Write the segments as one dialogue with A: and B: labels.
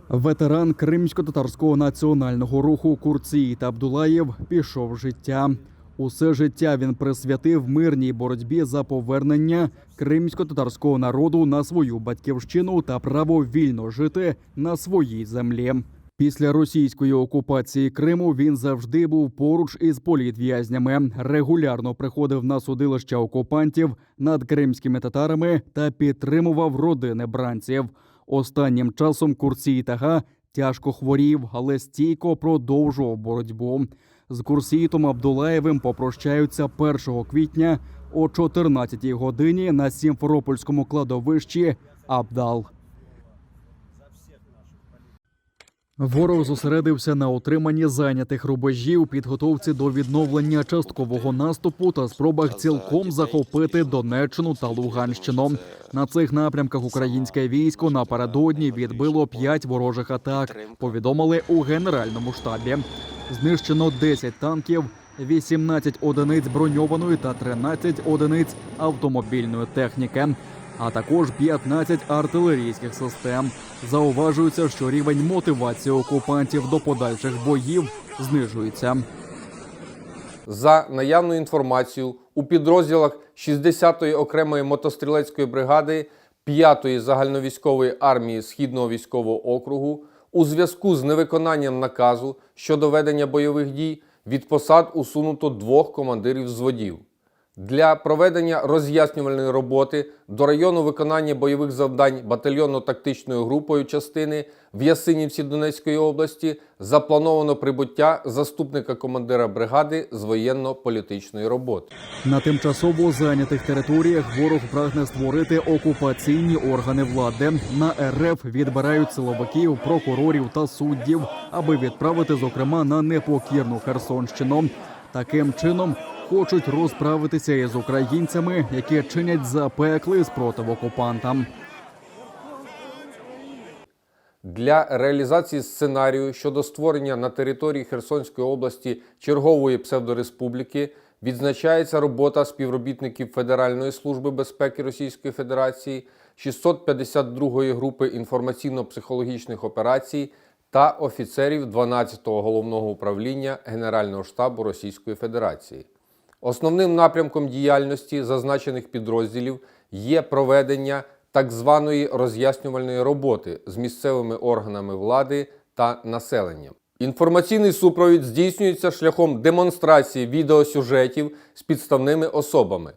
A: Ветеран Кримсько-татарського національного руху Курцій Абдулаєв пішов з життя. Усе життя він присвятив мирній боротьбі за повернення кримсько-татарського народу на свою батьківщину та право вільно жити на своїй землі. Після російської окупації Криму він завжди був поруч із політв'язнями, регулярно приходив на судилища окупантів над кримськими татарами та підтримував родини бранців. Останнім часом Курцій Тага тяжко хворів, але стійко продовжував боротьбу. З Курцієм Абдулаєвим попрощаються 1 квітня о 14-й годині на Сімферопольському кладовищі Абдал. Ворог зосередився на утриманні зайнятих рубежів, підготовці до відновлення часткового наступу та спробах цілком захопити Донеччину та Луганщину. На цих напрямках українське військо напередодні відбило 5 ворожих атак, повідомили у Генеральному штабі. Знищено 10 танків, 18 одиниць броньованої та 13 одиниць автомобільної техніки, а також 15 артилерійських систем. Зауважується, що рівень мотивації окупантів до подальших боїв знижується.
B: За наявною інформацією, у підрозділах 60-ї окремої мотострілецької бригади 5-ї загальновійськової армії Східного військового округу у зв'язку з невиконанням наказу щодо ведення бойових дій від посад усунуто 2 командирів взводів. Для проведення роз'яснювальної роботи до району виконання бойових завдань батальйонно-тактичною групою частини в Ясинівці Донецької області заплановано прибуття заступника командира бригади з воєнно-політичної роботи.
A: На тимчасово зайнятих територіях ворог прагне створити окупаційні органи влади. На РФ відбирають силовиків, прокурорів та суддів, аби відправити, зокрема, на непокірну Херсонщину. Таким чином хочуть розправитися із українцями, які чинять запеклий спротив окупантам.
B: Для реалізації сценарію щодо створення на території Херсонської області чергової псевдореспубліки відзначається робота співробітників Федеральної служби безпеки Російської Федерації, 652-ї групи інформаційно-психологічних операцій та офіцерів 12-го головного управління Генерального штабу Російської Федерації. Основним напрямком діяльності зазначених підрозділів є проведення так званої роз'яснювальної роботи з місцевими органами влади та населенням. Інформаційний супровід здійснюється шляхом демонстрації відеосюжетів з підставними особами.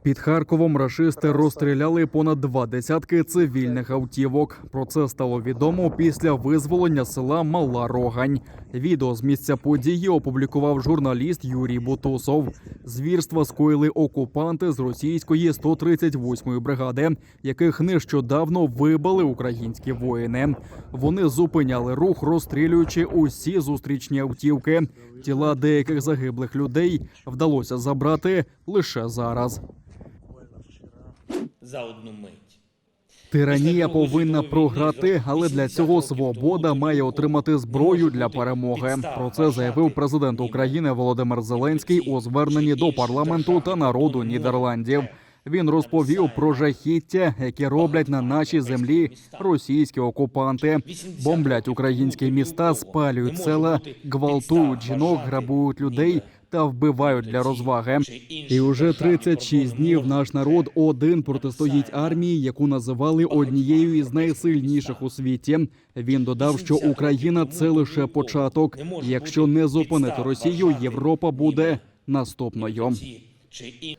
A: Під Харковом рашисти розстріляли понад 2 десятки цивільних автівок. Про це стало відомо після визволення села Мала Рогань. Відео з місця події опублікував журналіст Юрій Бутусов. Звірства скоїли окупанти з російської 138-ї бригади, яких нещодавно вибили українські воїни. Вони зупиняли рух, розстрілюючи усі зустрічні автівки. Тіла деяких загиблих людей вдалося забрати лише зараз.
C: За одну мить.
A: Тиранія повинна програти, але для цього свобода має отримати зброю для перемоги. Про це заявив президент України Володимир Зеленський у зверненні до парламенту та народу Нідерландів. Він розповів про жахіття, які роблять на нашій землі російські окупанти. Бомблять українські міста, спалюють села, гвалтують жінок, грабують людей та вбивають для розваги. І уже 36 днів наш народ один протистоїть армії, яку називали однією із найсильніших у світі. Він додав, що Україна – це лише початок. Якщо не зупинити Росію, Європа буде наступною.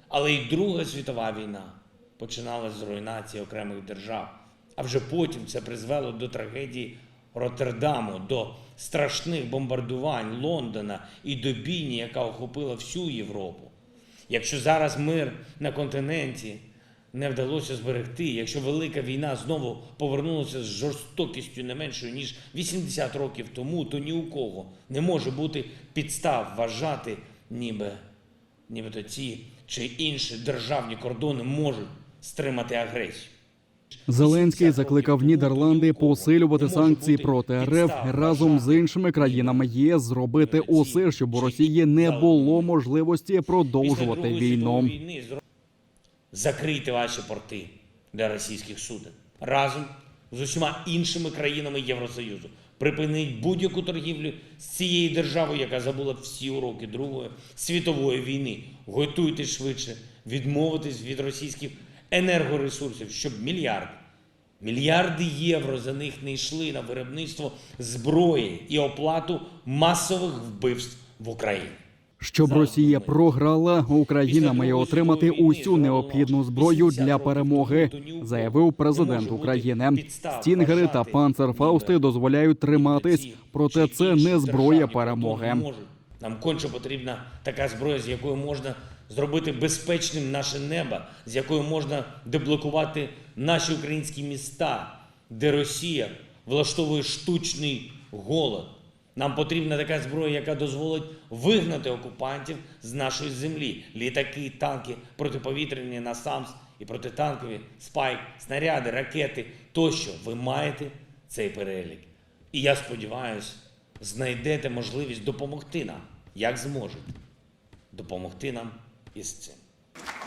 C: Але й Друга світова війна починалася з руйнації окремих держав. А вже потім це призвело до трагедії Роттердаму, до страшних бомбардувань Лондона і до бійні, яка охопила всю Європу. Якщо зараз мир на континенті не вдалося зберегти, якщо Велика війна знову повернулася з жорстокістю не меншою, ніж 80 років тому, то ні у кого не може бути підстав вважати, нібито ці чи інші державні кордони можуть стримати агресію.
A: Зеленський закликав Нідерланди посилювати санкції проти РФ разом з іншими країнами ЄС, зробити усе, щоб у Росії не було можливості продовжувати війну.
C: Закрийте ваші порти для російських суден. Разом з усіма іншими країнами Євросоюзу. Припинить будь-яку торгівлю з цією державою, яка забула всі уроки Другої світової війни. Готуйтесь швидше відмовитись від російських енергоресурсів, щоб мільярди євро за них не йшли на виробництво зброї і оплату масових вбивств в Україні.
A: Щоб Росія програла, Україна має отримати усю необхідну зброю для перемоги, заявив президент України. Стінгери та панцерфаусти дозволяють триматись, проте це не зброя перемоги.
C: Нам конче потрібна така зброя, з якою можна зробити безпечним наше небо, з якою можна деблокувати наші українські міста, де Росія влаштовує штучний голод. Нам потрібна така зброя, яка дозволить вигнати окупантів з нашої землі. Літаки, танки, протиповітряні «Насамс» і протитанкові, «Спайк», снаряди, ракети тощо. Ви маєте цей перелік. І я сподіваюся, знайдете можливість допомогти нам, як зможете. Допомогти нам із цим.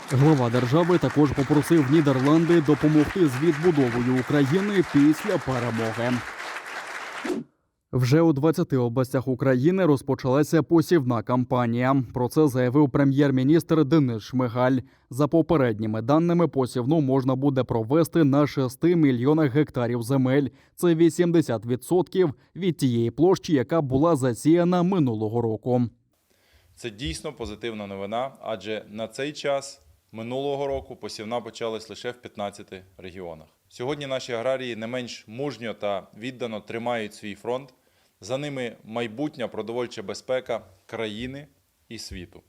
A: Глава держави також попросив Нідерланди допомогти з відбудовою України після перемоги. Вже у 20 областях України розпочалася посівна кампанія. Про це заявив прем'єр-міністр Денис Шмигаль. За попередніми даними, посівну можна буде провести на 6 мільйонах гектарів земель. Це 80% від тієї площі, яка була засіяна минулого року.
D: Це дійсно позитивна новина, адже на цей час минулого року посівна почалась лише в 15 регіонах. Сьогодні наші аграрії не менш мужньо та віддано тримають свій фронт. За ними майбутня продовольча безпека країни і світу.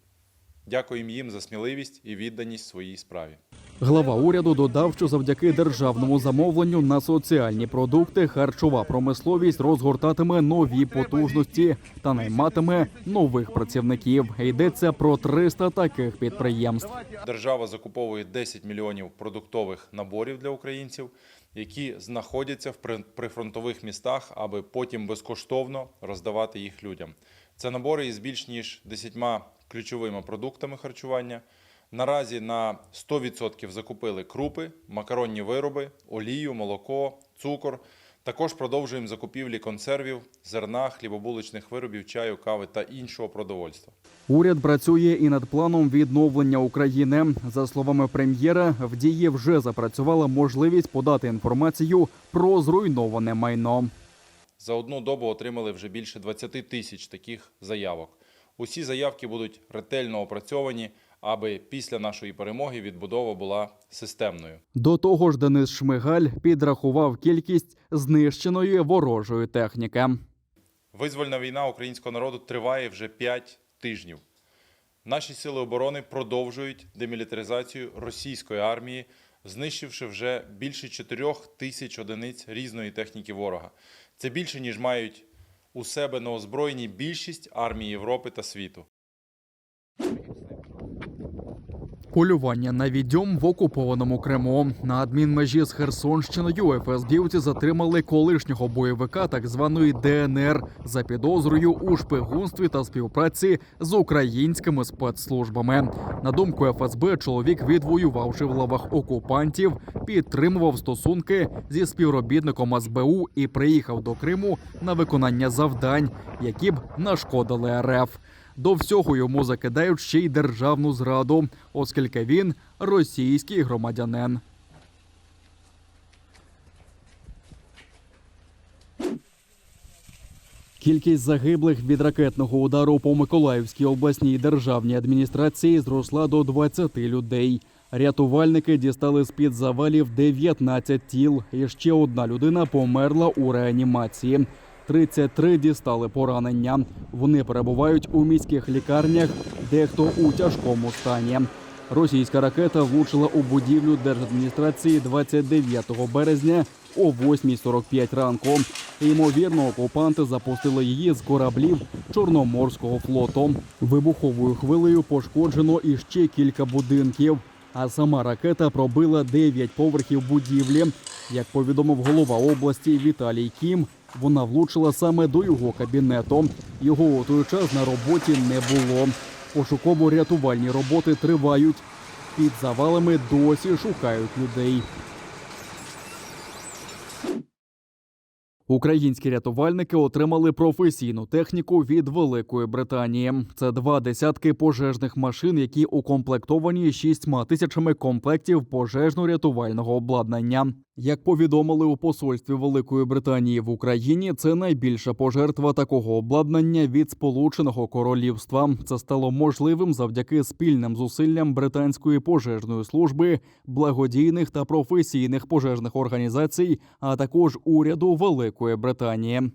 D: Дякуємо їм за сміливість і відданість своїй справі.
A: Глава уряду додав, що завдяки державному замовленню на соціальні продукти харчова промисловість розгортатиме нові потужності та найматиме нових працівників. Йдеться про 300 таких підприємств.
D: Держава закуповує 10 мільйонів продуктових наборів для українців, які знаходяться в прифронтових містах, аби потім безкоштовно роздавати їх людям. Це набори із більш ніж 10 ключовими продуктами харчування. Наразі на 100% закупили крупи, макаронні вироби, олію, молоко, цукор. Також продовжуємо закупівлі консервів, зерна, хлібобулочних виробів, чаю, кави та іншого продовольства.
A: Уряд працює і над планом відновлення України. За словами прем'єра, в дії вже запрацювала можливість подати інформацію про зруйноване майно.
D: За одну добу отримали вже більше 20 тисяч таких заявок. Усі заявки будуть ретельно опрацьовані, аби після нашої перемоги відбудова була системною.
A: До того ж, Денис Шмигаль підрахував кількість знищеної ворожої техніки.
D: Визвольна війна українського народу триває вже 5 тижнів. Наші сили оборони продовжують демілітаризацію російської армії, знищивши вже більше 4 тисяч одиниць різної техніки ворога. Це більше, ніж мають у себе на озброєнні більшість армій Європи та світу.
A: Полювання на відьом в окупованому Криму. На адмінмежі з Херсонщиною ФСБівці затримали колишнього бойовика так званої ДНР за підозрою у шпигунстві та співпраці з українськими спецслужбами. На думку ФСБ, чоловік, відвоювавши в лавах окупантів, підтримував стосунки зі співробітником СБУ і приїхав до Криму на виконання завдань, які б нашкодили РФ. До всього йому закидають ще й державну зраду, оскільки він російський громадянин. Кількість загиблих від ракетного удару по Миколаївській обласній державній адміністрації зросла до 20 людей. Рятувальники дістали з-під завалів 19 тіл, і ще одна людина померла у реанімації. 33 дістали поранення. Вони перебувають у міських лікарнях, дехто у тяжкому стані. Російська ракета влучила у будівлю держадміністрації 29 березня о 8:45 ранку. Ймовірно, окупанти запустили її з кораблів Чорноморського флоту. Вибуховою хвилею пошкоджено іще кілька будинків, а сама ракета пробила 9 поверхів будівлі. Як повідомив голова області Віталій Кім, вона влучила саме до його кабінету. Його у той час на роботі не було. Пошуково-рятувальні роботи тривають. Під завалами досі шукають людей. Українські рятувальники отримали професійну техніку від Великої Британії. Це 2 десятки пожежних машин, які укомплектовані 6 тисячами комплектів пожежно-рятувального обладнання. Як повідомили у посольстві Великої Британії в Україні, це найбільша пожертва такого обладнання від Сполученого Королівства. Це стало можливим завдяки спільним зусиллям британської пожежної служби, благодійних та професійних пожежних організацій, а також уряду Великої Британії.